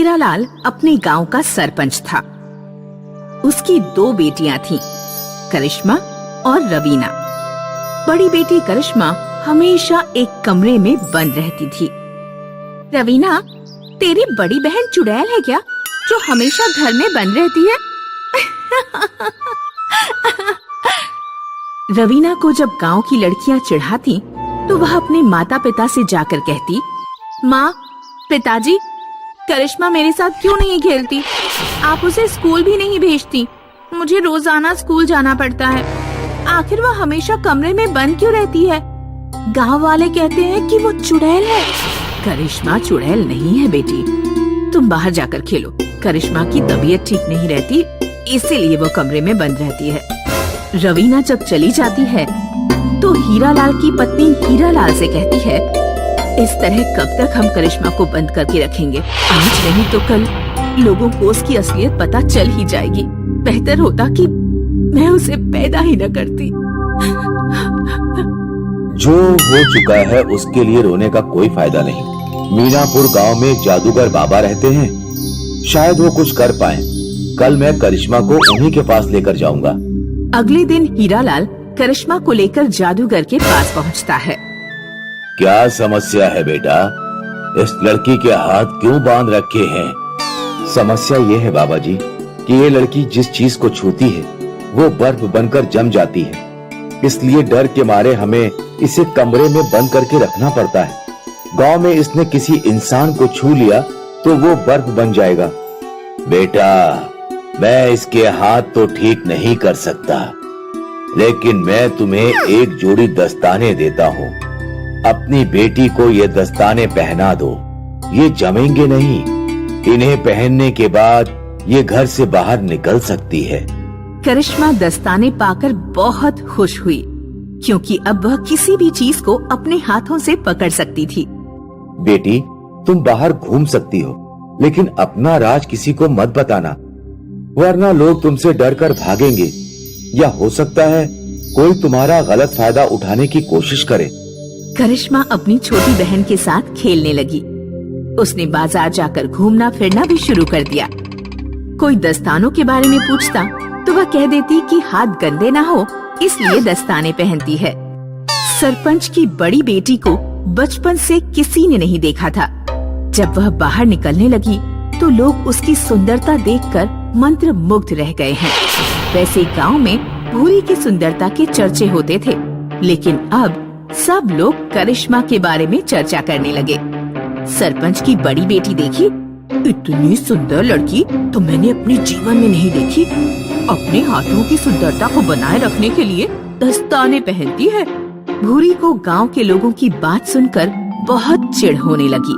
हीरालाल अपने गांव का सरपंच था। उसकी 2 बेटियां थीं, करिश्मा और रवीना। बड़ी बेटी करिश्मा हमेशा एक कमरे में बंद रहती थी। रवीना, तेरी बड़ी बहन चुड़ैल है क्या, जो हमेशा घर में बंद रहती है? रवीना को जब गांव की लड़कियां चिढ़ाती तो वह अपने माता पिता से जाकर कहती, माँ, पिताजी, करिश्मा मेरे साथ क्यों नहीं खेलती? आप उसे स्कूल भी नहीं भेजती। मुझे रोजाना स्कूल जाना पड़ता है। आखिर वह हमेशा कमरे में बंद क्यों रहती है? गांव वाले कहते हैं कि वो चुड़ैल है। करिश्मा चुड़ैल नहीं है बेटी, तुम बाहर जाकर खेलो। करिश्मा की तबीयत ठीक नहीं रहती, इसीलिए वो कमरे में बंद रहती है। रवीना जब चली जाती है तो हीरालाल की पत्नी हीरालाल से कहती है, इस तरह कब तक हम करिश्मा को बंद करके रखेंगे? आज नहीं तो कल लोगों को उसकी असलियत पता चल ही जाएगी। बेहतर होता कि मैं उसे पैदा ही न करती। जो हो चुका है उसके लिए रोने का कोई फायदा नहीं। मीनापुर गांव में जादूगर बाबा रहते हैं, शायद वो कुछ कर पाएं। कल मैं करिश्मा को उन्हीं के पास लेकर जाऊंगा। अगले दिन हीरालाल करिश्मा को लेकर जादूगर के पास पहुंचता है। क्या समस्या है बेटा? इस लड़की के हाथ क्यों बांध रखे हैं? समस्या ये है बाबा जी कि ये लड़की जिस चीज को छूती है वो बर्फ बनकर जम जाती है। इसलिए डर के मारे हमें इसे कमरे में बंद करके रखना पड़ता है। गांव में इसने किसी इंसान को छू लिया तो वो बर्फ बन जाएगा। बेटा, मैं इसके हाथ तो ठीक नहीं कर सकता, लेकिन मैं तुम्हें एक जोड़ी दस्ताने देता हूँ। अपनी बेटी को ये दस्ताने पहना दो, ये जमेंगे नहीं। इन्हें पहनने के बाद ये घर से बाहर निकल सकती है। करिश्मा दस्ताने पाकर बहुत खुश हुई, क्योंकि अब वह किसी भी चीज को अपने हाथों से पकड़ सकती थी। बेटी, तुम बाहर घूम सकती हो, लेकिन अपना राज किसी को मत बताना, वरना लोग तुमसे डरकर भागेंगे, या हो सकता है कोई तुम्हारा गलत फायदा उठाने की कोशिश करे। करिश्मा अपनी छोटी बहन के साथ खेलने लगी। उसने बाजार जाकर घूमना फिरना भी शुरू कर दिया। कोई दस्तानों के बारे में पूछता तो वह कह देती कि हाथ गंदे ना हो, इसलिए दस्ताने पहनती है। सरपंच की बड़ी बेटी को बचपन से किसी ने नहीं देखा था। जब वह बाहर निकलने लगी तो लोग उसकी सुंदरता देखकर मंत्र मुग्ध रह गए हैं। वैसे गांव में भूरी की सुंदरता के चर्चे होते थे, लेकिन अब सब लोग करिश्मा के बारे में चर्चा करने लगे। सरपंच की बड़ी बेटी देखी, इतनी सुंदर लड़की तो मैंने अपने जीवन में नहीं देखी। अपने हाथों की सुंदरता को बनाए रखने के लिए दस्ताने पहनती है। भूरी को गांव के लोगों की बात सुनकर बहुत चिढ़ होने लगी।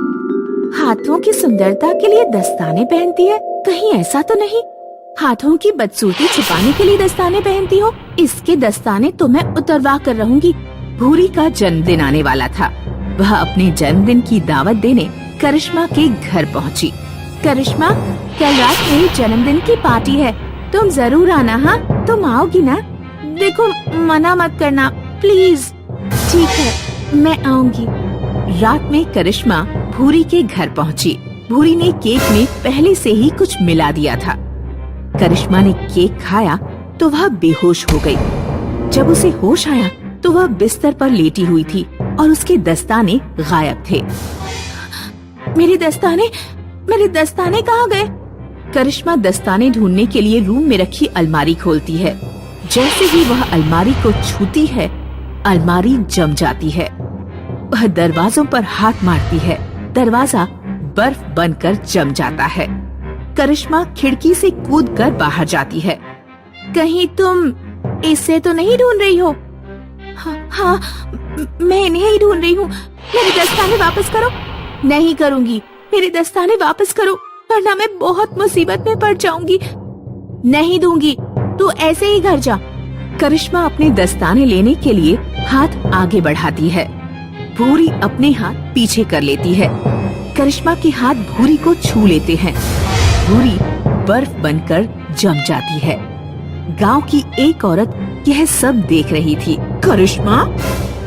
हाथों की सुंदरता के लिए दस्ताने पहनती है? कहीं ऐसा तो नहीं हाथों की बदसूरती छुपाने के लिए दस्ताने पहनती हो? इसके दस्ताने तो मैं उतरवा कर रहूंगी। भूरी का जन्मदिन आने वाला था। वह अपने जन्मदिन की दावत देने करिश्मा के घर पहुंची। करिश्मा, कल रात मेरे जन्मदिन की पार्टी है, तुम जरूर आना। हाँ, तुम आओगी ना? देखो, मना मत करना प्लीज। ठीक है, मैं आऊंगी। रात में करिश्मा भूरी के घर पहुंची। भूरी ने केक में पहले से ही कुछ मिला दिया था। करिश्मा ने केक खाया तो वह बेहोश हो गई। जब उसे होश आया तो वह बिस्तर पर लेटी हुई थी और उसके दस्ताने गायब थे। मेरे दस्ताने कहाँ गए? करिश्मा दस्ताने ढूंढने के लिए रूम में रखी अलमारी खोलती है। जैसे ही वह अलमारी को छूती है, अलमारी जम जाती है। वह दरवाजों पर हाथ मारती है, दरवाजा बर्फ बनकर जम जाता है। करिश्मा खिड़की से कूदकर बाहर जाती है। कहीं तुम इसे तो नहीं ढूंढ रही हो? हाँ, मैं इन्हें ही ढूंढ रही हूँ। मेरे दस्ताने वापस करो। नहीं करूँगी, मेरे दस्ताने वापस करो, वरना मैं बहुत मुसीबत में पड़ जाऊंगी। नहीं दूंगी, तू ऐसे ही घर जा। करिश्मा अपने दस्ताने लेने के लिए हाथ आगे बढ़ाती है। भूरी अपने हाथ पीछे कर लेती है। करिश्मा के हाथ भूरी को छू लेते हैं। भूरी बर्फ बनकर जम जाती है। गांव की एक औरत यह सब देख रही थी। करिश्मा,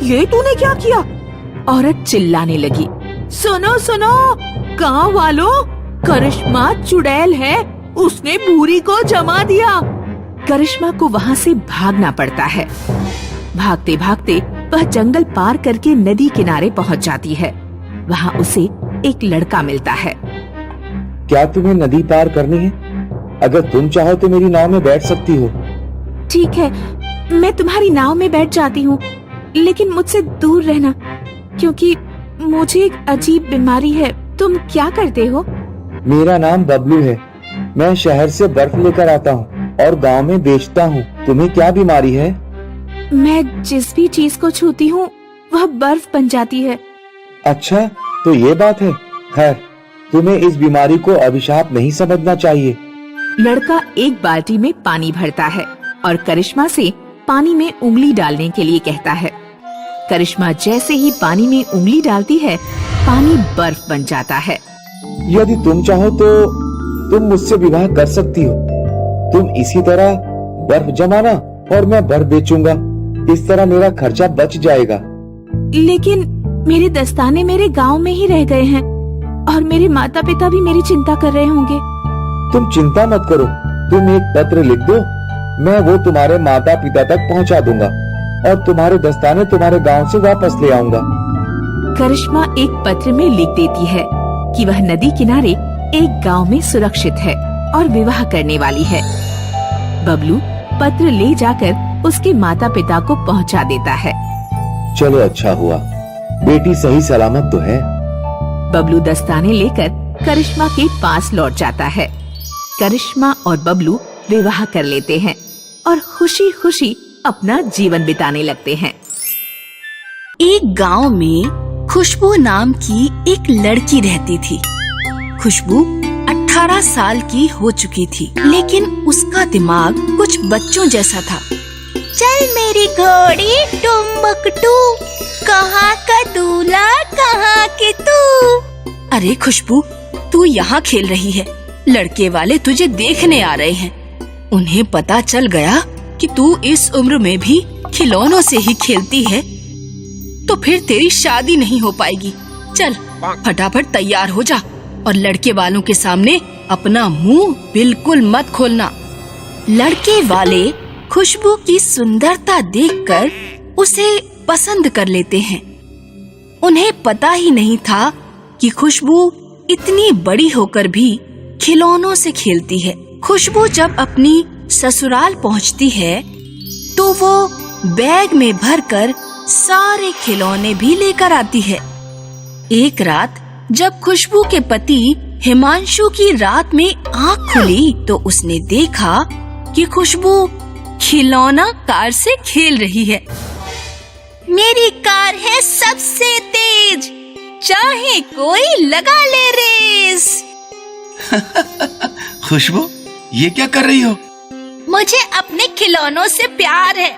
ये तूने क्या किया? औरत चिल्लाने लगी। सुनो सुनो गांव वालों, करिश्मा चुड़ैल है, उसने भूरी को जमा दिया। करिश्मा को वहाँ से भागना पड़ता है। भागते भागते वह जंगल पार करके नदी किनारे पहुँच जाती है। वहाँ उसे एक लड़का मिलता है। क्या तुम्हें नदी पार करनी है? अगर तुम चाहो तो मेरी नाव में बैठ सकती हो। ठीक है, मैं तुम्हारी नाव में बैठ जाती हूँ, लेकिन मुझसे दूर रहना, क्योंकि मुझे एक अजीब बीमारी है। तुम क्या करते हो? मेरा नाम बबलू है। मैं शहर से बर्फ लेकर आता हूँ और गांव में बेचता हूँ। तुम्हें क्या बीमारी है? मैं जिस भी चीज को छूती हूँ वह बर्फ बन जाती है। अच्छा, तो ये बात है। खैर, तुम्हें इस बीमारी को अभिशाप नहीं समझना चाहिए। लड़का एक बाल्टी में पानी भरता है और करिश्मा से पानी में उंगली डालने के लिए कहता है। करिश्मा जैसे ही पानी में उंगली डालती है, पानी बर्फ बन जाता है। यदि तुम चाहो तो तुम मुझसे विवाह कर सकती हो। तुम इसी तरह बर्फ जमाना और मैं बर्फ बेचूंगा। इस तरह मेरा खर्चा बच जाएगा। लेकिन मेरे दस्ताने मेरे गांव में ही रह गए हैं और मेरे माता पिता भी मेरी चिंता कर रहे होंगे। तुम चिंता मत करो। तुम एक पत्र लिख दो, मैं वो तुम्हारे माता पिता तक पहुंचा दूंगा और तुम्हारे दस्ताने तुम्हारे गांव से वापस ले आऊंगा। करिश्मा एक पत्र में लिख देती है कि वह नदी किनारे एक गांव में सुरक्षित है और विवाह करने वाली है। बबलू पत्र ले जाकर उसके माता पिता को पहुंचा देता है। चलो, अच्छा हुआ, बेटी सही सलामत तो है। बबलू दस्ताने लेकर करिश्मा के पास लौट जाता है। करिश्मा और बबलू विवाह कर लेते हैं और खुशी खुशी अपना जीवन बिताने लगते हैं। एक गांव में खुशबू नाम की एक लड़की रहती थी। खुशबू 18 साल की हो चुकी थी, लेकिन उसका दिमाग कुछ बच्चों जैसा था। चल मेरी घोड़ी टुम्बकटू, कहाँ का दूल्हा कहाँ के तू। अरे खुशबू, तू यहाँ खेल रही है। लड़के वाले तुझे देखने आ रहे हैं। उन्हें पता चल गया कि तू इस उम्र में भी खिलौनों से ही खेलती है, तो फिर तेरी शादी नहीं हो पाएगी। चल फटाफट तैयार हो जा और लड़के वालों के सामने अपना मुंह बिल्कुल मत खोलना। लड़के वाले खुशबू की सुंदरता देखकर उसे पसंद कर लेते हैं। उन्हें पता ही नहीं था कि खुशबू इतनी बड़ी होकर भी खिलौनों से खेलती है। खुशबू जब अपनी ससुराल पहुंचती है तो वो बैग में भरकर सारे खिलौने भी लेकर आती है। एक रात जब खुशबू के पति हिमांशु की रात में आँख खुली तो उसने देखा कि खुशबू खिलौना कार से खेल रही है। मेरी कार है सबसे तेज, चाहे कोई लगा ले रेस। खुशबू, ये क्या कर रही हो? मुझे अपने खिलौनों से प्यार है।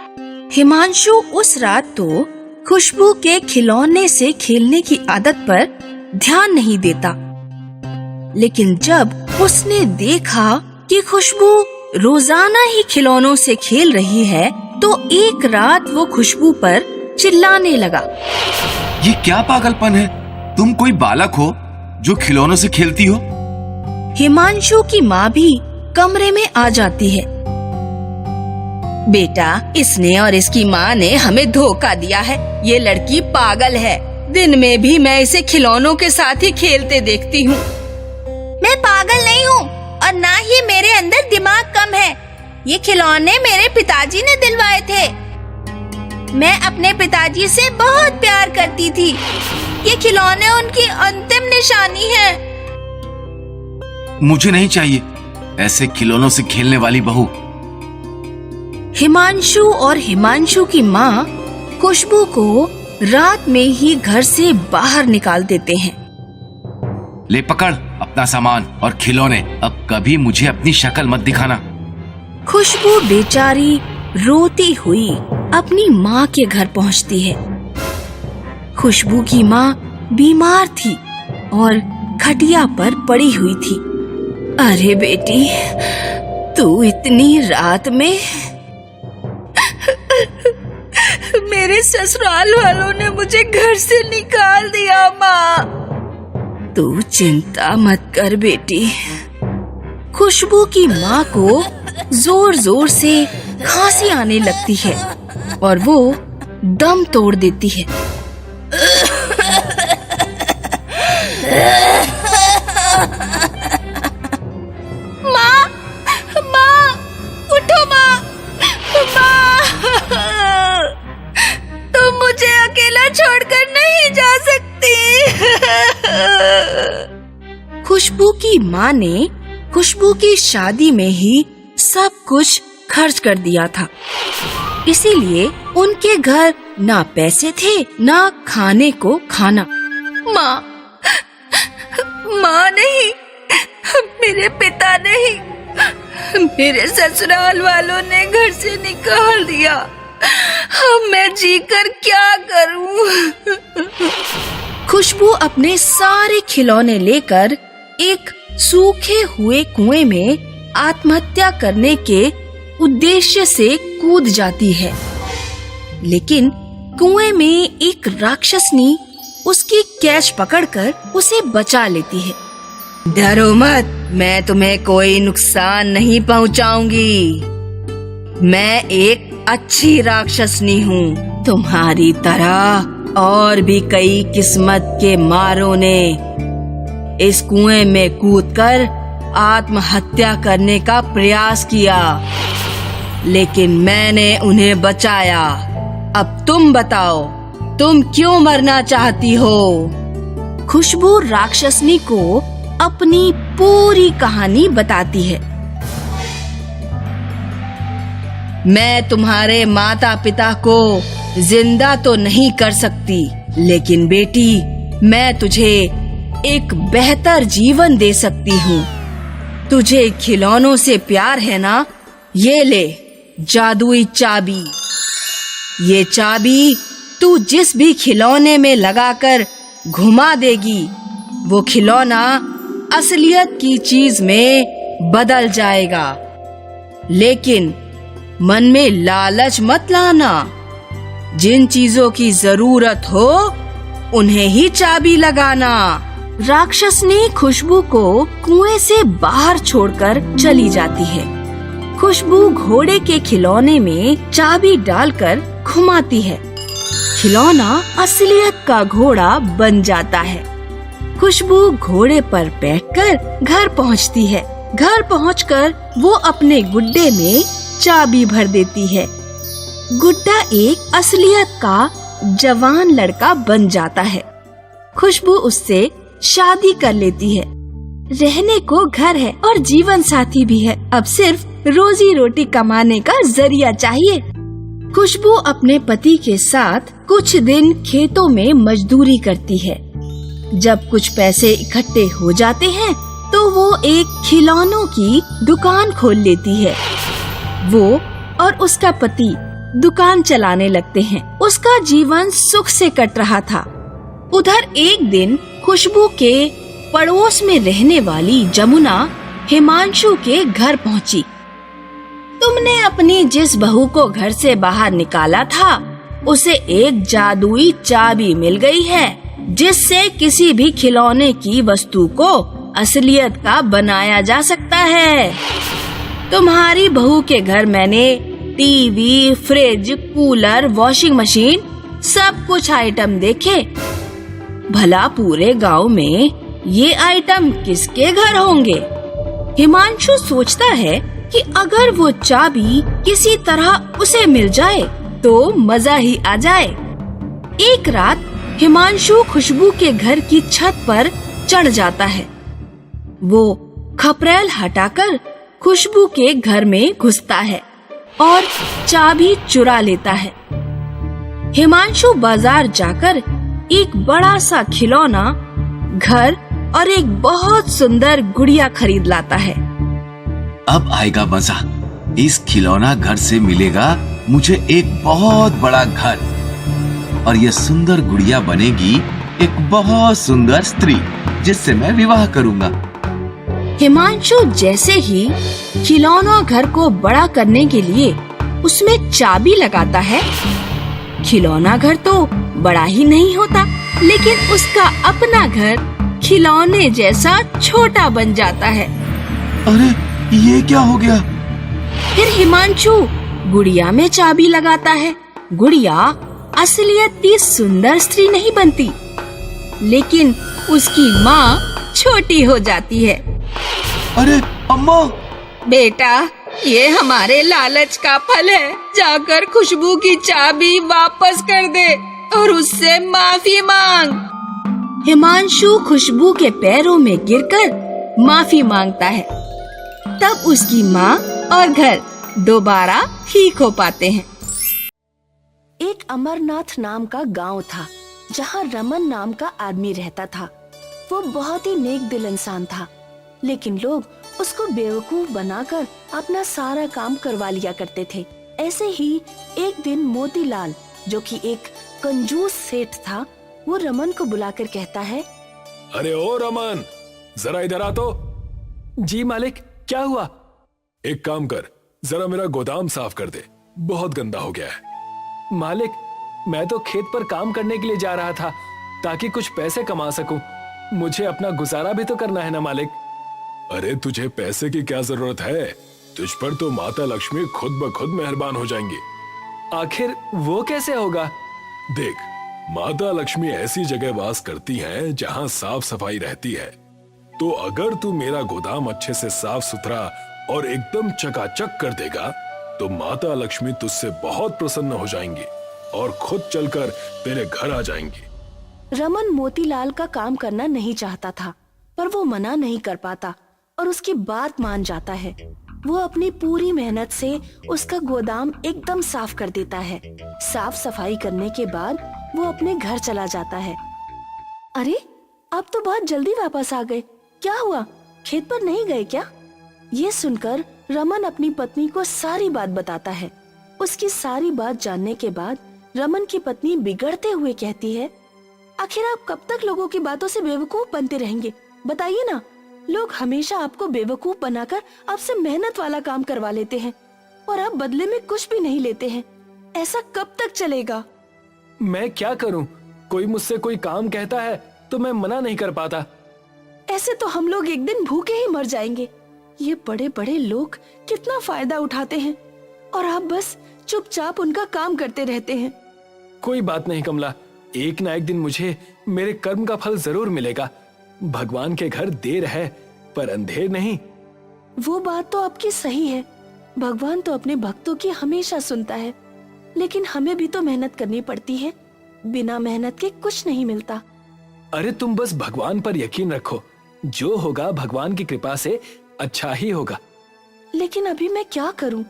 हिमांशु उस रात तो खुशबू के खिलौने से खेलने की आदत पर ध्यान नहीं देता, लेकिन जब उसने देखा कि खुशबू रोजाना ही खिलौनों से खेल रही है तो एक रात वो खुशबू पर चिल्लाने लगा। ये क्या पागलपन है? तुम कोई बालक हो जो खिलौनों से खेलती हो? हिमांशु की माँ भी कमरे में आ जाती है। बेटा, इसने और इसकी माँ ने हमें धोखा दिया है। ये लड़की पागल है। दिन में भी मैं इसे खिलौनों के साथ ही खेलते देखती हूँ। मैं पागल नहीं हूँ और ना ही मेरे अंदर दिमाग कम है। ये खिलौने मेरे पिताजी ने दिलवाए थे। मैं अपने पिताजी से बहुत प्यार करती थी। ये खिलौने उनकी अंतिम निशानी है। मुझे नहीं चाहिए ऐसे खिलौनों से खेलने वाली बहू। हिमांशु और हिमांशु की माँ खुशबू को रात में ही घर से बाहर निकाल देते हैं। ले पकड़ अपना सामान और खिलौने, अब कभी मुझे अपनी शक्ल मत दिखाना। खुशबू बेचारी रोती हुई अपनी माँ के घर पहुँचती है। खुशबू की माँ बीमार थी और खटिया पर पड़ी हुई थी। अरे बेटी, तू इतनी रात में? मेरे ससुराल वालों ने मुझे घर से निकाल दिया माँ। तू चिंता मत कर बेटी। खुशबू की माँ को जोर जोर से खांसी आने लगती है और वो दम तोड़ देती है। माँ, माँ, उठो माँ, माँ, तुम मुझे अकेला छोड़कर नहीं जा सकती। खुशबू की माँ ने खुशबू की शादी में ही सब कुछ खर्च कर दिया था, इसीलिए उनके घर ना पैसे थे ना खाने को खाना। माँ, माँ नहीं, मेरे पिता नहीं, मेरे ससुराल वालों ने घर से निकाल दिया। अब मैं जीकर क्या करूं? खुशबू अपने सारे खिलौने लेकर एक सूखे हुए कुएं में आत्महत्या करने के उद्देश्य से कूद जाती है, लेकिन कुएं में एक राक्षसनी उसकी कैच पकड़कर उसे बचा लेती है। डरो मत, मैं तुम्हें कोई नुकसान नहीं पहुंचाऊंगी। मैं एक अच्छी राक्षसनी हूँ। तुम्हारी तरह और भी कई किस्मत के मारों ने इस कुएं में कूदकर आत्महत्या करने का प्रयास किया, लेकिन मैंने उन्हें बचाया। अब तुम बताओ, तुम क्यों मरना चाहती हो? खुशबू राक्षसनी को अपनी पूरी कहानी बताती है। मैं तुम्हारे माता पिता को जिंदा तो नहीं कर सकती, लेकिन बेटी मैं तुझे एक बेहतर जीवन दे सकती हूँ। तुझे खिलौनों से प्यार है ना? ये ले जादुई चाबी। ये चाबी तू जिस भी खिलौने में लगाकर घुमा देगी, वो खिलौना असलियत की चीज में बदल जाएगा। लेकिन मन में लालच मत लाना। जिन चीजों की जरूरत हो उन्हें ही चाबी लगाना। राक्षस ने खुशबू को कुएं से बाहर छोड़कर चली जाती है। खुशबू घोड़े के खिलौने में चाबी डालकर घुमाती है। खिलौना असलियत का घोड़ा बन जाता है। खुशबू घोड़े पर बैठकर घर पहुंचती है। घर पहुंचकर वो अपने गुड्डे में चाबी भर देती है। गुड्डा एक असलियत का जवान लड़का बन जाता है। खुशबू उससे शादी कर लेती है। रहने को घर है और जीवन साथी भी है। अब सिर्फ रोजी रोटी कमाने का जरिया चाहिए। खुशबू अपने पति के साथ कुछ दिन खेतों में मजदूरी करती है। जब कुछ पैसे इकट्ठे हो जाते हैं तो वो एक खिलौनों की दुकान खोल लेती है। वो और उसका पति दुकान चलाने लगते हैं। उसका जीवन सुख से कट रहा था। उधर एक दिन खुशबू के पड़ोस में रहने वाली जमुना हिमांशु के घर पहुंची। तुमने अपनी जिस बहू को घर से बाहर निकाला था, उसे एक जादुई चाबी मिल गई है, जिससे किसी भी खिलौने की वस्तु को असलियत का बनाया जा सकता है। तुम्हारी बहू के घर मैंने TV, fridge, cooler, washing machine सब कुछ आइटम देखे। भला पूरे गांव में ये आइटम किसके घर होंगे? हिमांशु सोचता है कि अगर वो चाबी किसी तरह उसे मिल जाए तो मजा ही आ जाए। एक रात हिमांशु खुशबू के घर की छत पर चढ़ जाता है। वो खपरेल हटाकर खुशबू के घर में घुसता है और चाबी चुरा लेता है। हिमांशु बाजार जाकर एक बड़ा सा खिलौना, घर और एक बहुत सुंदर गुड़िया खरीद लाता है। अब आएगा मजा। इस खिलौना घर से मिलेगा मुझे एक बहुत बड़ा घर, और ये सुंदर गुड़िया बनेगी एक बहुत सुंदर स्त्री, जिससे मैं विवाह करूंगा। हिमांशु जैसे ही खिलौना घर को बड़ा करने के लिए उसमें चाबी लगाता है, खिलौना घर तो बड़ा ही नहीं होता, लेकिन उसका अपना घर खिलौने जैसा छोटा बन जाता है। अरे ये क्या हो गया? फिर हिमांशु गुड़िया में चाबी लगाता है। गुड़िया असलियत की सुंदर स्त्री नहीं बनती, लेकिन उसकी माँ छोटी हो जाती है। अरे अम्मा! बेटा, ये हमारे लालच का फल है। जाकर खुशबू की चाबी वापस कर दे और उससे माफी मांग। हिमांशु खुशबू के पैरों में गिरकर माफी मांगता है। तब उसकी माँ और घर दोबारा ठीक हो पाते हैं। एक अमरनाथ नाम का गांव था, जहां रमन नाम का आदमी रहता था। वो बहुत ही नेक दिल इंसान था, लेकिन लोग उसको बेवकूफ बनाकर अपना सारा काम करवा लिया करते थे। ऐसे ही एक दिन मोतीलाल, जो कि एक कंजूस सेठ था, वो रमन को बुलाकर कहता है, अरे ओ रमन, जरा इधर आ तो। जी मालिक, क्या हुआ? एक काम कर, जरा मेरा गोदाम साफ कर दे, बहुत गंदा हो गया है। मालिक, मैं तो खेत पर काम करने के लिए जा रहा था, ताकि कुछ पैसे कमा सकूं। मुझे अपना गुजारा भी तो करना है ना मालिक। अरे तुझे पैसे की क्या जरूरत है? तुझ पर तो माता लक्ष्मी खुद ब खुद मेहरबान हो जाएंगी। आखिर वो कैसे होगा? देख, माता लक्ष्मी ऐसी जगह वास करती हैं जहां साफ सफाई रहती है। तो अगर तू मेरा गोदाम अच्छे से साफ सुथरा और एकदम चकाचक कर देगा, तो माता लक्ष्मी तुझसे बहुत प्रसन्न हो जाएंगी और खुद चलकर तेरे घर आ जाएंगी। रमन मोतीलाल का काम करना नहीं चाहता था, पर वो मना नहीं कर पाता और उसकी बात मान जाता है। वो अपनी पूरी मेहनत से उसका गोदाम एकदम साफ कर देता है। साफ सफाई करने के बाद वो अपने घर चला जाता है। अरे, आप तो बहुत जल्दी वापस आ गए। क्या हुआ, खेत पर नहीं गए क्या? ये सुनकर रमन अपनी पत्नी को सारी बात बताता है। उसकी सारी बात जानने के बाद रमन की पत्नी बिगड़ते हुए कहती है, आखिर आप कब तक लोगों की बातों से बेवकूफ बनते रहेंगे? बताइए ना। लोग हमेशा आपको बेवकूफ बनाकर आपसे मेहनत वाला काम करवा लेते हैं और आप बदले में कुछ भी नहीं लेते हैं। ऐसा कब तक चलेगा? मैं क्या करूं? कोई मुझसे कोई काम कहता है तो मैं मना नहीं कर पाता। ऐसे तो हम लोग एक दिन भूखे ही मर जाएंगे। ये बड़े बड़े लोग कितना फायदा उठाते हैं और आप बस चुपचाप उनका काम करते रहते हैं। कोई बात नहीं कमला, एक ना एक दिन मुझे मेरे कर्म का फल जरूर मिलेगा। भगवान के घर देर है पर अंधेर नहीं। वो बात तो आपकी सही है। भगवान तो अपने भक्तों की हमेशा सुनता है, लेकिन हमें भी तो मेहनत करनी पड़ती है। बिना मेहनत के कुछ नहीं मिलता। अरे तुम बस भगवान पर यकीन रखो, जो होगा भगवान की कृपा से अच्छा ही होगा। लेकिन अभी मैं क्या करूं?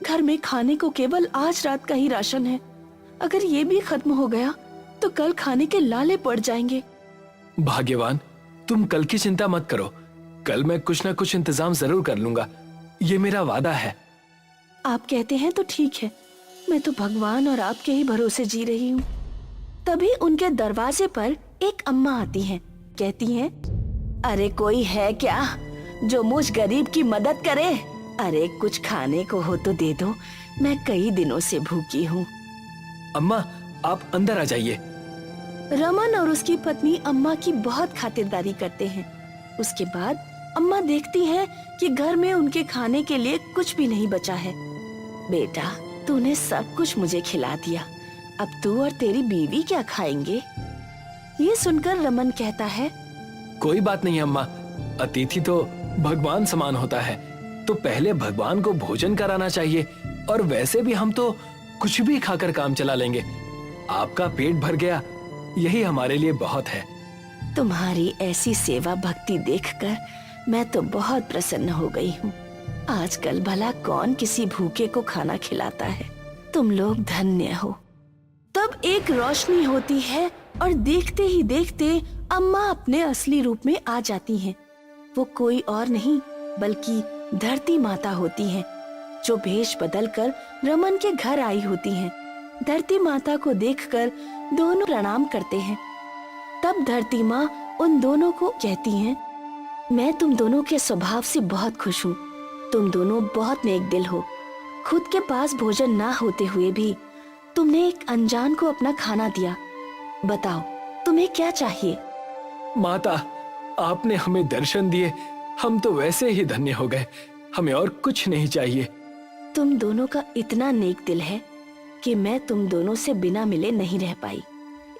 घर में खाने को केवल आज रात का ही राशन है। अगर ये भी खत्म हो गया तो कल खाने के लाले पड़ जाएंगे। भाग्यवान, तुम कल की चिंता मत करो। कल मैं कुछ ना कुछ इंतजाम जरूर कर लूंगा, ये मेरा वादा है। आप कहते हैं तो ठीक है। मैं तो भगवान और आपके ही भरोसे जी रही हूँ। तभी उनके दरवाजे पर एक अम्मा आती हैं। कहती हैं, अरे कोई है क्या जो मुझ गरीब की मदद करे? अरे कुछ खाने को हो तो दे दो, मैं कई दिनों से भूखी हूँ। अम्मा, आप अंदर आ जाइए। रमन और उसकी पत्नी अम्मा की बहुत खातिरदारी करते हैं। उसके बाद अम्मा देखती हैं कि घर में उनके खाने के लिए कुछ भी नहीं बचा है। बेटा, तूने सब कुछ मुझे खिला दिया, अब तू और तेरी बीवी क्या खाएंगे? ये सुनकर रमन कहता है, कोई बात नहीं अम्मा, अतिथि तो भगवान समान होता है, तो पहले भगवान को भोजन कराना चाहिए। और वैसे भी हम तो कुछ भी खाकर काम चला लेंगे। आपका पेट भर गया, यही हमारे लिए बहुत है। तुम्हारी ऐसी सेवा भक्ति देखकर मैं तो बहुत प्रसन्न हो गई हूँ। आजकल भला कौन किसी भूखे को खाना खिलाता है? तुम लोग धन्य हो। तब एक रोशनी होती है और देखते ही देखते अम्मा अपने असली रूप में आ जाती हैं। वो कोई और नहीं बल्कि धरती माता होती हैं, जो भेष बदलकर रमन के घर आई होती हैं। धरती माता को देखकर दोनों प्रणाम करते हैं। तब धरती माँ उन दोनों को कहती हैं, मैं तुम दोनों के स्वभाव से बहुत खुश हूँ। तुम दोनों बहुत नेक दिल हो। खुद के पास भोजन ना होते हुए भी तुमने एक अनजान को अपना खाना दिया। बताओ, तुम्हें क्या चाहिए? माता, आपने हमें दर्शन दिए, हम तो वैसे ही धन्य हो गए। हमें और कुछ नहीं चाहिए। तुम दोनों का इतना नेक दिल है कि मैं तुम दोनों से बिना मिले नहीं रह पाई,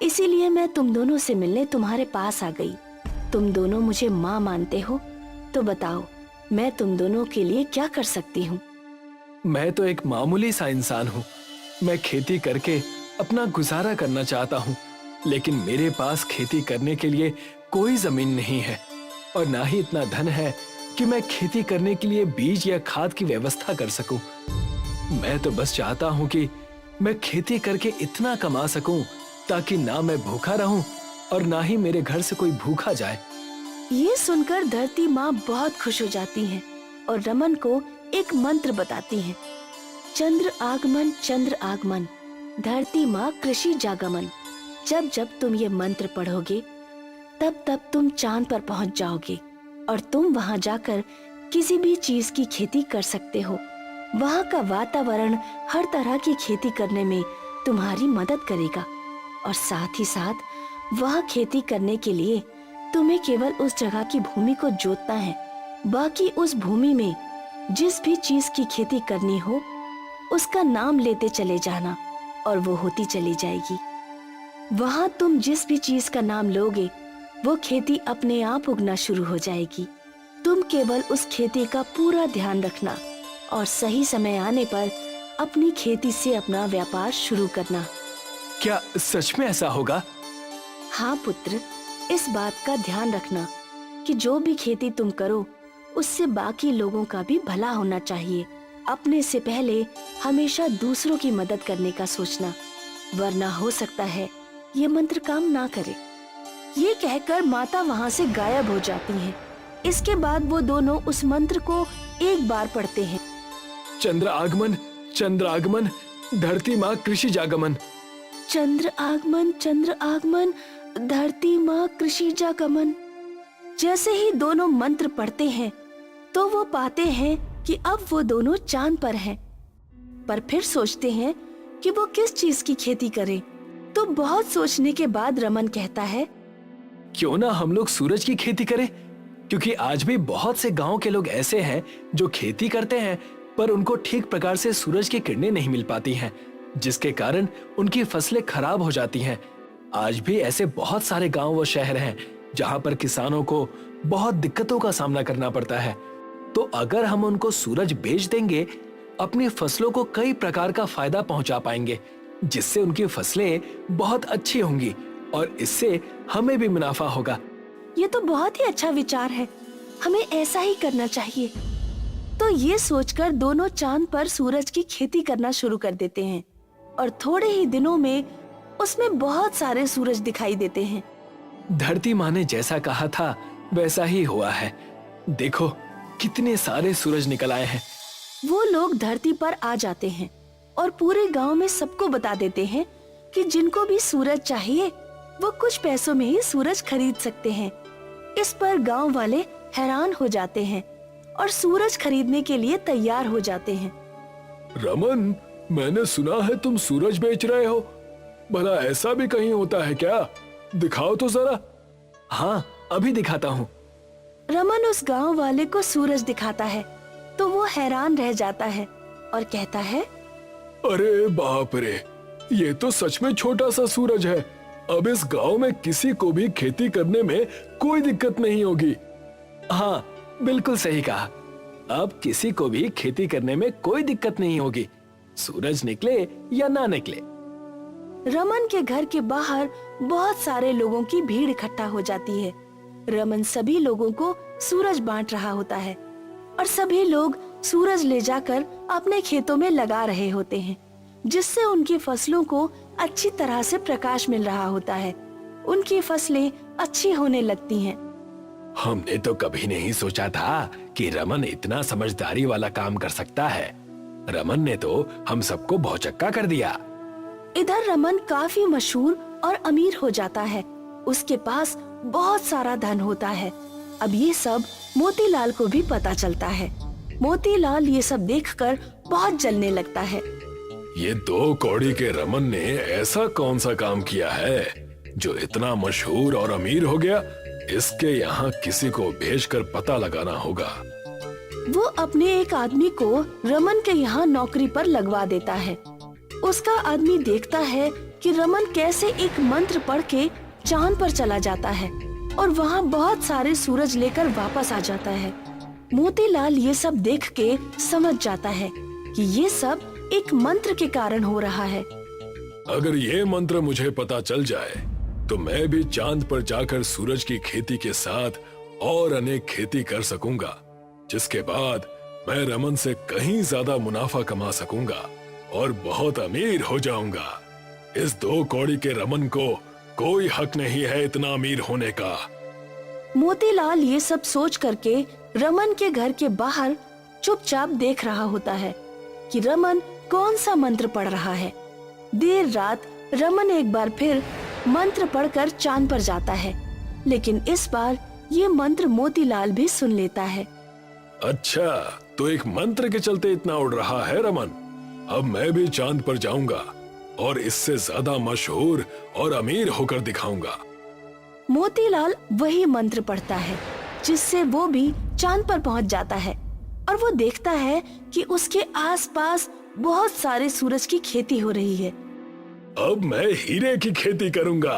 इसीलिए मैं तुम दोनों से मिलने तुम्हारे पास आ गई। तुम दोनों मुझे माँ मानते हो, तो बताओ मैं तुम दोनों के लिए क्या कर सकती हूँ। मैं तो एक मामूली सा इंसान हूँ। मैं खेती करके अपना गुजारा करना चाहता हूँ, लेकिन मेरे पास खेती करने के लिए कोई जमीन नहीं है और ना ही इतना धन है कि मैं खेती करने के लिए बीज या खाद की व्यवस्था कर सकूं। मैं तो बस चाहता हूं कि मैं खेती करके इतना कमा सकूं ताकि ना मैं भूखा रहूं और ना ही मेरे घर से कोई भूखा जाए। ये सुनकर धरती माँ बहुत खुश हो जाती हैं और रमन को एक मंत्र बताती हैं। चंद्र आगमन, धरती माँ कृषि जागमन। जब जब तुम ये मंत्र पढ़ोगे तब तब तुम चांद पर पहुंच जाओगे और तुम वहां जाकर किसी भी चीज की खेती कर सकते हो। वहां का वातावरण हर तरह की खेती करने में तुम्हारी मदद करेगा और साथ ही साथ वहां खेती करने के लिए तुम्हें केवल उस जगह की भूमि को जोतना है। बाकी उस भूमि में जिस भी चीज की खेती करनी हो उसका नाम लेते चले जाना और वो होती चली जाएगी। वहां तुम जिस भी चीज का नाम लोगे वो खेती अपने आप उगना शुरू हो जाएगी। तुम केवल उस खेती का पूरा ध्यान रखना और सही समय आने पर अपनी खेती से अपना व्यापार शुरू करना। क्या सच में ऐसा होगा? हाँ पुत्र, इस बात का ध्यान रखना कि जो भी खेती तुम करो उससे बाकी लोगों का भी भला होना चाहिए। अपने से पहले हमेशा दूसरों की मदद करने का सोचना, वरना हो सकता है ये मंत्र काम ना करे। ये कहकर माता वहाँ से गायब हो जाती हैं। इसके बाद वो दोनों उस मंत्र को एक बार पढ़ते हैं। चंद्र आगमन, धरती माँ कृषि जागमन। चंद्र आगमन, धरती माँ कृषि जागमन। जैसे ही दोनों मंत्र पढ़ते हैं तो वो पाते हैं कि अब वो दोनों चांद पर हैं। पर फिर सोचते हैं कि वो किस चीज की खेती करें। तो बहुत सोचने के बाद रमन कहता है, क्यों ना हम लोग सूरज की खेती करें, क्योंकि आज भी बहुत से गांव के लोग ऐसे हैं जो खेती करते हैं पर उनको ठीक प्रकार से सूरज की किरणें नहीं मिल पाती हैं, जिसके कारण उनकी फसलें खराब हो जाती हैं। आज भी ऐसे बहुत सारे गांव व शहर हैं जहां पर किसानों को बहुत दिक्कतों का सामना करना पड़ता है। तो अगर हम उनको सूरज बेच देंगे, अपनी फसलों को कई प्रकार का फायदा पहुंचा पाएंगे, जिससे उनकी फसलें बहुत अच्छी होंगी और इससे हमें भी मुनाफा होगा। ये तो बहुत ही अच्छा विचार है, हमें ऐसा ही करना चाहिए। तो ये सोचकर दोनों चांद पर सूरज की खेती करना शुरू कर देते हैं और थोड़े ही दिनों में उसमें बहुत सारे सूरज दिखाई देते हैं। धरती माँ ने जैसा कहा था वैसा ही हुआ है। देखो कितने सारे सूरज निकल आए हैं। वो लोग धरती पर आ जाते हैं और पूरे गांव में सबको बता देते हैं कि जिनको भी सूरज चाहिए वो कुछ पैसों में ही सूरज खरीद सकते हैं। इस पर गांव वाले हैरान हो जाते हैं और सूरज खरीदने के लिए तैयार हो जाते हैं। रमन, मैंने सुना है तुम सूरज बेच रहे हो। भला ऐसा भी कहीं होता है क्या? दिखाओ तो जरा। हाँ, अभी दिखाता हूँ। रमन उस गांव वाले को सूरज दिखाता है तो वो हैरान रह जाता है और कहता है, अरे बाप रे, ये तो सच में छोटा सा सूरज है। अब इस गांव में किसी को भी खेती करने में कोई दिक्कत नहीं होगी। हाँ, बिल्कुल सही कहा। अब किसी को भी खेती करने में कोई दिक्कत नहीं होगी, सूरज निकले या ना निकले। रमन के घर के बाहर बहुत सारे लोगों की भीड़ इकट्ठा हो जाती है। रमन सभी लोगों को सूरज बांट रहा होता है और सभी लोग सूरज ले जाकर अपने खेतों में लगा रहे होते हैं, जिससे उनकी फसलों को अच्छी तरह से प्रकाश मिल रहा होता है। उनकी फसलें अच्छी होने लगती हैं। हमने तो कभी नहीं सोचा था कि रमन इतना समझदारी वाला काम कर सकता है। रमन ने तो हम सबको भौचक्का कर दिया। इधर रमन काफी मशहूर और अमीर हो जाता है। उसके पास बहुत सारा धन होता है। अब ये सब मोतीलाल को भी पता चलता है। मोतीलाल ये सब देखकर बहुत जलने लगता है। ये 2 कौड़ी के रमन ने ऐसा कौन सा काम किया है जो इतना मशहूर और अमीर हो गया? इसके यहाँ किसी को भेजकर पता लगाना होगा। वो अपने एक आदमी को रमन के यहाँ नौकरी पर लगवा देता है। उसका आदमी देखता है कि रमन कैसे एक मंत्र पढ़ के चांद पर चला जाता है और वहाँ बहुत सारे सूरज लेकर वापस आ जाता है। मोतीलाल ये सब देख के समझ जाता है कि ये सब एक मंत्र के कारण हो रहा है। अगर ये मंत्र मुझे पता चल जाए तो मैं भी चांद पर जाकर सूरज की खेती के साथ और अनेक खेती कर सकूंगा, जिसके बाद मैं रमन से कहीं ज्यादा मुनाफा कमा सकूंगा और बहुत अमीर हो जाऊंगा। इस 2 कौड़ी के रमन को कोई हक नहीं है इतना अमीर होने का। मोतीलाल ये सब सोच करके रमन के घर के बाहर चुपचाप देख रहा होता है कि रमन कौन सा मंत्र पढ़ रहा है। देर रात रमन एक बार फिर मंत्र पढ़कर चांद पर जाता है, लेकिन इस बार ये मंत्र मोतीलाल भी सुन लेता है। अच्छा, तो एक मंत्र के चलते इतना उड़ रहा है रमन। अब मैं भी चांद पर जाऊंगा और इससे ज्यादा मशहूर और अमीर होकर दिखाऊंगा। मोतीलाल वही मंत्र पढ़ता है जिससे वो भी चांद पर पहुंच जाता है और वो देखता है कि उसके आसपास बहुत सारे सूरज की खेती हो रही है। अब मैं हीरे की खेती करूंगा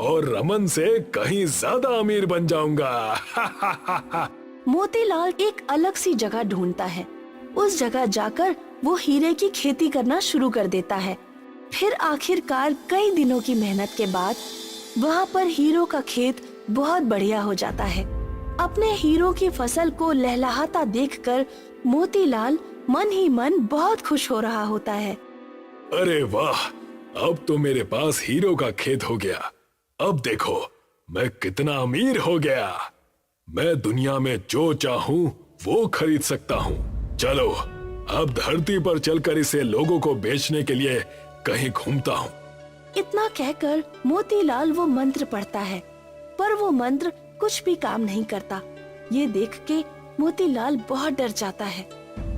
और रमन से कहीं ज्यादा अमीर बन जाऊंगा। मोतीलाल एक अलग सी जगह ढूंढता है। उस जगह जाकर वो हीरे की खेती करना शुरू कर देता है। फिर आखिरकार कई दिनों की मेहनत के बाद वहाँ पर हीरो का खेत बहुत बढ़िया हो जाता है। अपने हीरो की फसल को लहलहाता देखकर मोतीलाल मन ही मन बहुत खुश हो रहा होता है। अरे वाह, अब तो मेरे पास हीरो का खेत हो गया। अब देखो मैं कितना अमीर हो गया। मैं दुनिया में जो चाहूँ वो खरीद सकता हूँ। चलो अब धरती पर चलकर इसे लोगों को बेचने के लिए कहीं घूमता हूँ। इतना कहकर मोतीलाल वो मंत्र पढ़ता है, पर वो मंत्र कुछ भी काम नहीं करता। ये देख के मोतीलाल बहुत डर जाता है।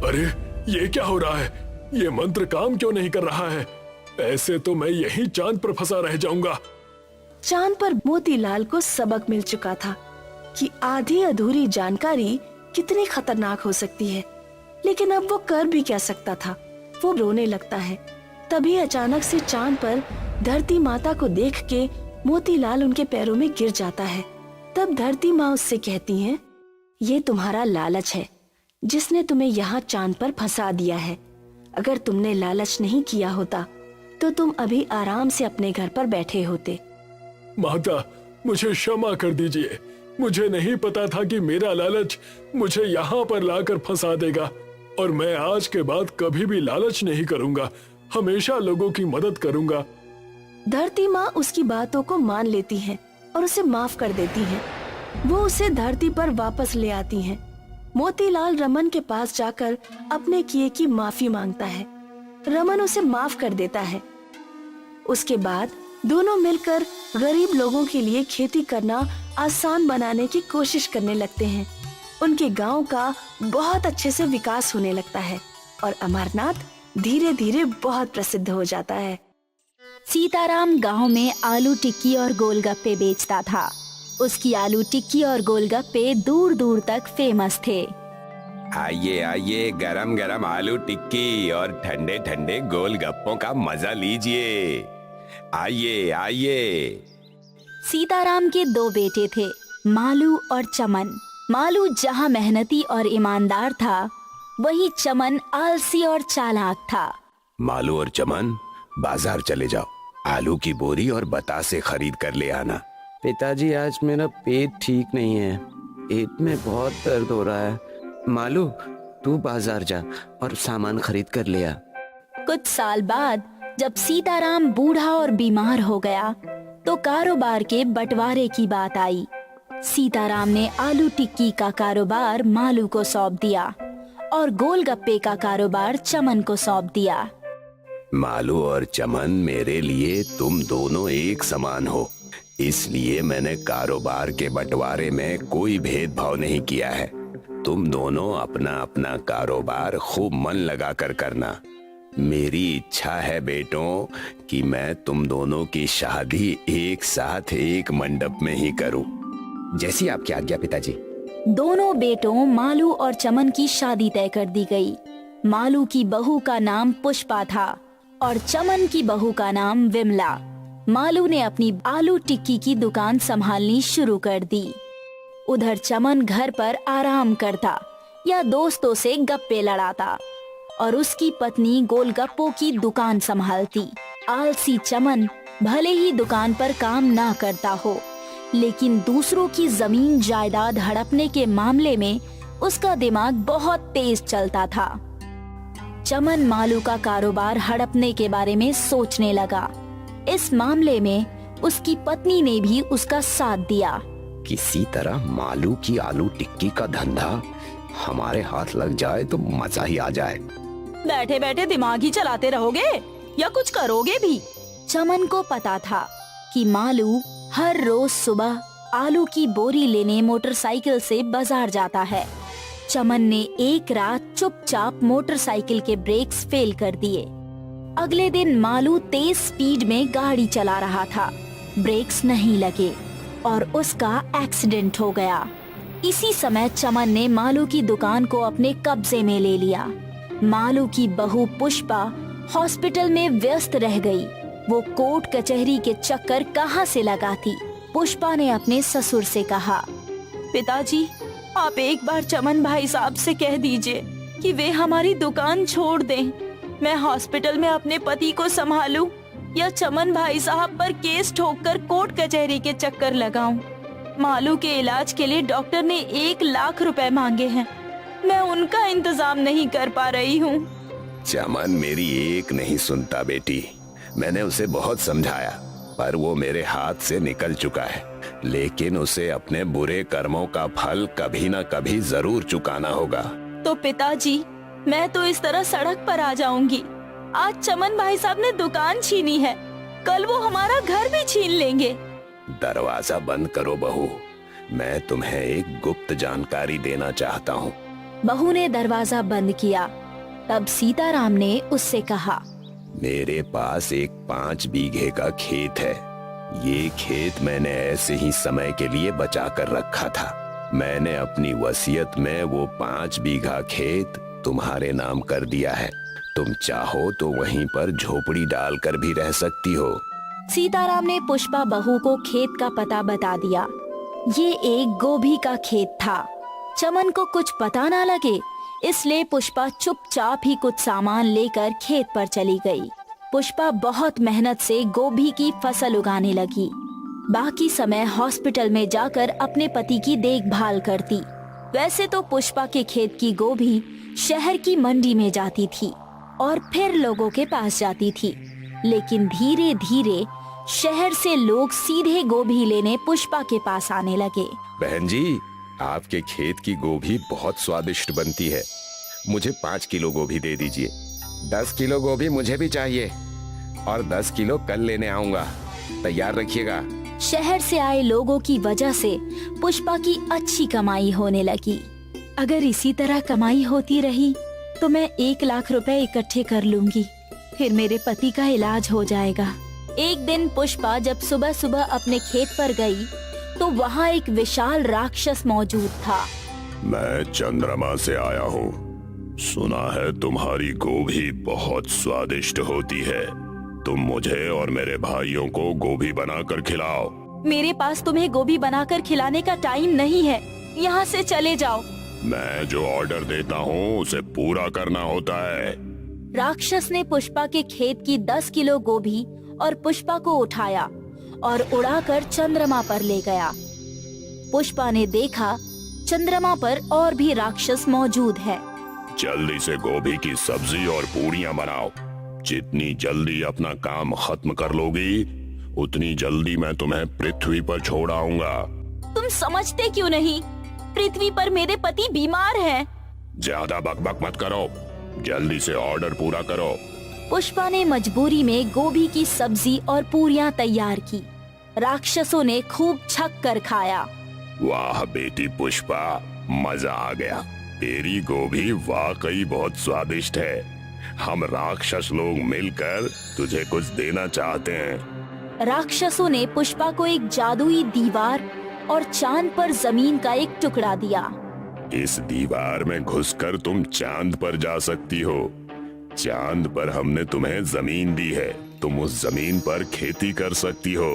अरे ये क्या हो रहा है? ये मंत्र काम क्यों नहीं कर रहा है? ऐसे तो मैं यहीं चांद पर फंसा रह जाऊंगा। चांद पर मोतीलाल को सबक मिल चुका था कि आधी अधूरी जानकारी कितनी खतरनाक हो सकती है, लेकिन अब वो कर भी क्या सकता था। वो रोने लगता है। तभी अचानक से चांद पर धरती माता को देख के मोतीलाल उनके पैरों में गिर जाता है। तब धरती माँ उससे कहती हैं, ये तुम्हारा लालच है जिसने तुम्हें यहाँ चांद पर फंसा दिया है। अगर तुमने लालच नहीं किया होता तो तुम अभी आराम से अपने घर पर बैठे होते। माता, मुझे क्षमा कर दीजिए। मुझे नहीं पता था कि मेरा लालच मुझे यहाँ पर लाकर फंसा देगा, और मैं आज के बाद कभी भी लालच नहीं करूँगा। हमेशा लोगों की मदद करूँगा। धरती माँ उसकी बातों को मान लेती हैं और उसे माफ कर देती हैं। वो उसे धरती पर वापस ले आती हैं। मोतीलाल रमन के पास जाकर अपने किए की माफी मांगता है। रमन उसे माफ कर देता है। उसके बाद दोनों मिलकर गरीब लोगों के लिए खेती करना आसान बनाने की कोशिश करने लगते हैं। उनके गांव का बहुत अच्छे से विकास होने लगता है और अमरनाथ धीरे धीरे बहुत प्रसिद्ध हो जाता है। सीताराम गांव में आलू टिक्की और गोलगप्पे बेचता था। उसकी आलू टिक्की और गोलगप्पे दूर दूर तक फेमस थे। आइए आइए, गरम गरम आलू टिक्की और ठंडे ठंडे गोलगप्पों का मजा लीजिए। आइए आइए। सीताराम के 2 बेटे थे, मालू और चमन। मालू जहाँ मेहनती और ईमानदार था, वही चमन आलसी और चालाक था। मालू और चमन, बाजार चले जाओ। आलू की बोरी और बतासे खरीद कर ले आना। पिताजी, आज मेरा पेट ठीक नहीं है। पेट में बहुत दर्द हो रहा है। मालू, तू बाजार जा और सामान खरीद कर ले आ। कुछ साल बाद जब सीताराम बूढ़ा और बीमार हो गया तो कारोबार के बंटवारे की बात आई। सीताराम ने आलू टिक्की का कारोबार मालू को सौंप दिया और गोलगप्पे का कारोबार चमन को सौंप दिया। मालू और चमन, मेरे लिए तुम दोनों एक समान हो, इसलिए मैंने कारोबार के बंटवारे में कोई भेदभाव नहीं किया है। तुम दोनों अपना अपना कारोबार खूब मन लगा कर करना। मेरी इच्छा है बेटों कि मैं तुम दोनों की शादी एक साथ एक मंडप में ही करूं। जैसी आपकी आज्ञा पिताजी। दोनों बेटों मालू और चमन की शादी तय कर दी गई। मालू की बहू का नाम पुष्पा था और चमन की बहू का नाम विमला। मालू ने अपनी आलू टिक्की की दुकान संभालनी शुरू कर दी। उधर चमन घर पर आराम करता या दोस्तों से गप्पे लड़ाता और उसकी पत्नी गोलगप्पों की दुकान संभालती। आलसी चमन भले ही दुकान पर काम ना करता हो, लेकिन दूसरों की जमीन जायदाद हड़पने के मामले में उसका दिमाग बहुत तेज चलता था। चमन मालू का कारोबार हड़पने के बारे में सोचने लगा। इस मामले में उसकी पत्नी ने भी उसका साथ दिया। किसी तरह मालू की आलू टिक्की का धंधा हमारे हाथ लग जाए तो मजा ही आ जाए। बैठे बैठे दिमाग ही चलाते रहोगे या कुछ करोगे भी? चमन को पता था कि मालू हर रोज सुबह आलू की बोरी लेने मोटरसाइकिल से बाजार जाता है। चमन ने एक रात चुपचाप मोटरसाइकिल के ब्रेक्स फेल कर दिए। अगले दिन मालू तेज स्पीड में गाड़ी चला रहा था। ब्रेक्स नहीं लगे और उसका एक्सीडेंट हो गया। इसी समय चमन ने मालू की दुकान को अपने कब्जे में ले लिया। मालू की बहू पुष्पा हॉस्पिटल में व्यस्त रह गई। वो कोर्ट कचहरी के चक्कर कहाँ से लगाती। पुष्पा ने अपने ससुर से कहा, पिताजी आप एक बार चमन भाई साहब से कह दीजिए कि वे हमारी दुकान छोड़ दें। मैं हॉस्पिटल में अपने पति को संभालूं या चमन भाई साहब पर केस ठोककर कोर्ट कचहरी के चक्कर लगाऊं। मालू के इलाज के लिए डॉक्टर ने 1 लाख रुपए मांगे हैं। मैं उनका इंतजाम नहीं कर पा रही हूँ। चमन मेरी एक नहीं सुनता बेटी। मैंने उसे बहुत समझाया पर वो मेरे हाथ से निकल चुका है। लेकिन उसे अपने बुरे कर्मों का फल कभी न कभी जरूर चुकाना होगा। तो पिताजी मैं तो इस तरह सड़क पर आ जाऊंगी। आज चमन भाई साहब ने दुकान छीनी है, कल वो हमारा घर भी छीन लेंगे। दरवाजा बंद करो बहू, मैं तुम्हें एक गुप्त जानकारी देना चाहता हूँ। बहू ने दरवाजा बंद किया। तब सीताराम ने उससे कहा, मेरे पास एक 5 बीघे का खेत है। ये खेत मैंने ऐसे ही समय के लिए बचा कर रखा था। मैंने अपनी वसीयत में वो 5 बीघा खेत तुम्हारे नाम कर दिया है। तुम चाहो तो वहीं पर झोपड़ी डालकर भी रह सकती हो। सीताराम ने पुष्पा बहू को खेत का पता बता दिया। ये एक गोभी का खेत था। चमन को कुछ पता ना लगे, इसलिए पुष्पा चुपचाप ही कुछ सामान लेकर खेत पर चली गई। पुष्पा बहुत मेहनत से गोभी की फसल उगाने लगी। बाकी समय हॉस्पिटल में जाकर अपने पति की देखभाल करती। वैसे तो पुष्पा के खेत की गोभी शहर की मंडी में जाती थी और फिर लोगों के पास जाती थी, लेकिन धीरे धीरे शहर से लोग सीधे गोभी लेने पुष्पा के पास आने लगे। बहन जी, आपके खेत की गोभी बहुत स्वादिष्ट बनती है। मुझे 5 किलो गोभी दे दीजिए। 10 किलो गोभी मुझे भी चाहिए और 10 किलो कल लेने आऊंगा। तैयार रखिएगा। शहर से आए लोगों की वजह से पुष्पा की अच्छी कमाई होने लगी। अगर इसी तरह कमाई होती रही तो मैं 1 लाख रुपए इकट्ठे कर लूंगी, फिर मेरे पति का इलाज हो जाएगा। एक दिन पुष्पा जब सुबह सुबह अपने खेत पर गई तो वहाँ एक विशाल राक्षस मौजूद था। मैं चंद्रमा से आया हूँ। सुना है तुम्हारी गोभी बहुत स्वादिष्ट होती है। तुम मुझे और मेरे भाइयों को गोभी बनाकर खिलाओ। मेरे पास तुम्हें गोभी बनाकर खिलाने का टाइम नहीं है, यहाँ से चले जाओ। मैं जो ऑर्डर देता हूँ उसे पूरा करना होता है। राक्षस ने पुष्पा के खेत की 10 किलो गोभी और पुष्पा को उठाया और उड़ाकर चंद्रमा पर ले गया। पुष्पा ने देखा चंद्रमा पर और भी राक्षस मौजूद है। जल्दी से गोभी की सब्जी और पूड़ियाँ बनाओ। जितनी जल्दी अपना काम खत्म कर लोगी उतनी जल्दी मैं तुम्हें पृथ्वी पर छोड़ आऊंगा। तुम समझते क्यों नहीं? पृथ्वी पर मेरे पति बीमार हैं। ज्यादा बकबक मत करो, जल्दी से ऑर्डर पूरा करो। पुष्पा ने मजबूरी में गोभी की सब्जी और पूरियां तैयार की। राक्षसों ने खूब छक कर खाया। वाह बेटी पुष्पा, मजा आ गया। तेरी गोभी वाकई बहुत स्वादिष्ट है। हम राक्षस लोग मिलकर तुझे कुछ देना चाहते हैं। राक्षसों ने पुष्पा को एक जादुई दीवार और चांद पर जमीन का एक टुकड़ा दिया। इस दीवार में घुसकर तुम चांद पर जा सकती हो। चांद पर हमने तुम्हें जमीन दी है, तुम उस जमीन पर खेती कर सकती हो।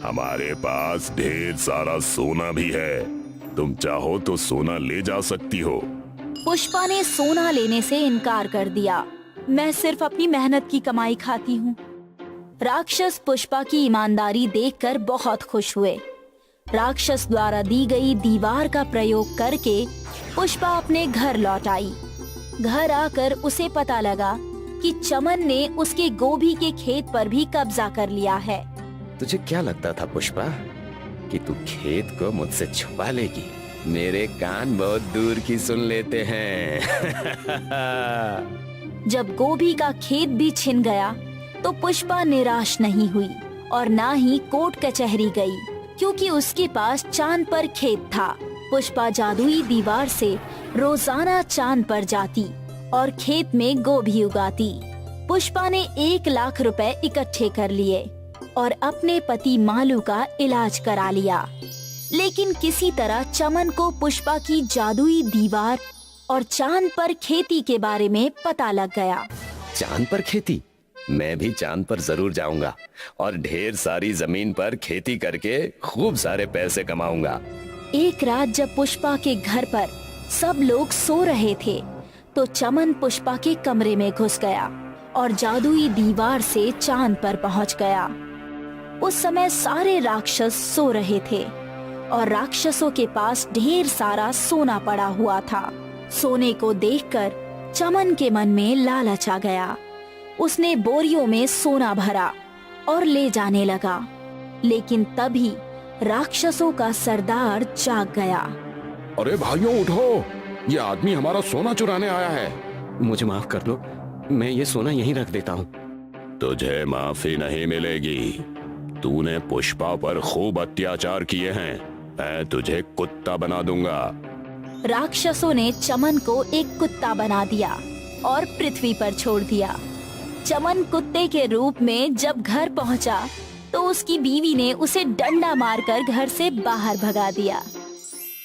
हमारे पास ढेर सारा सोना भी है, तुम चाहो तो सोना ले जा सकती हो। पुष्पा ने सोना लेने से इनकार कर दिया। मैं सिर्फ अपनी मेहनत की कमाई खाती हूँ। राक्षस पुष्पा की ईमानदारी देखकर बहुत खुश हुए। राक्षस द्वारा दी गई दीवार का प्रयोग करके पुष्पा अपने घर लौट आई। घर आकर उसे पता लगा कि चमन ने उसके गोभी के खेत पर भी कब्जा कर लिया है। तुझे क्या लगता था पुष्पा कि तू खेत को मुझसे छुपा लेगी? मेरे कान बहुत दूर की सुन लेते हैं। जब गोभी का खेत भी छिन गया तो पुष्पा निराश नहीं हुई और ना ही कोर्ट कचहरी गई, क्योंकि उसके पास चांद पर खेत था। पुष्पा जादुई दीवार से रोजाना चांद पर जाती और खेत में गोभी उगाती। पुष्पा ने 1 लाख रुपए इकट्ठे कर लिए और अपने पति मालू का इलाज करा लिया। लेकिन किसी तरह चमन को पुष्पा की जादुई दीवार और चांद पर खेती के बारे में पता लग गया। चांद पर खेती? मैं भी चांद पर जरूर जाऊंगा और ढेर सारी जमीन पर खेती करके खूब सारे पैसे कमाऊंगा। एक रात जब पुष्पा के घर पर सब लोग सो रहे थे तो चमन पुष्पा के कमरे में घुस गया और जादुई दीवार से चांद पर पहुंच गया। उस समय सारे राक्षस सो रहे थे और राक्षसों के पास ढेर सारा सोना पड़ा हुआ था। सोने को देखकर चमन के मन में लालच आ गया। उसने बोरियों में सोना भरा और ले जाने लगा, लेकिन तभी राक्षसों का सरदार जाग गया। अरे भाइयों उठो, ये आदमी हमारा सोना चुराने आया है। मुझे माफ कर दो, मैं ये सोना यहीं रख देता हूँ। तुझे माफी नहीं मिलेगी। तूने पुष्पा पर खूब अत्याचार किए हैं, मैं तुझे कुत्ता बना दूंगा। राक्षसों ने चमन को एक कुत्ता बना दिया और पृथ्वी पर छोड़ दिया। चमन कुत्ते के रूप में जब घर पहुंचा तो उसकी बीवी ने उसे डंडा मारकर घर से बाहर भगा दिया।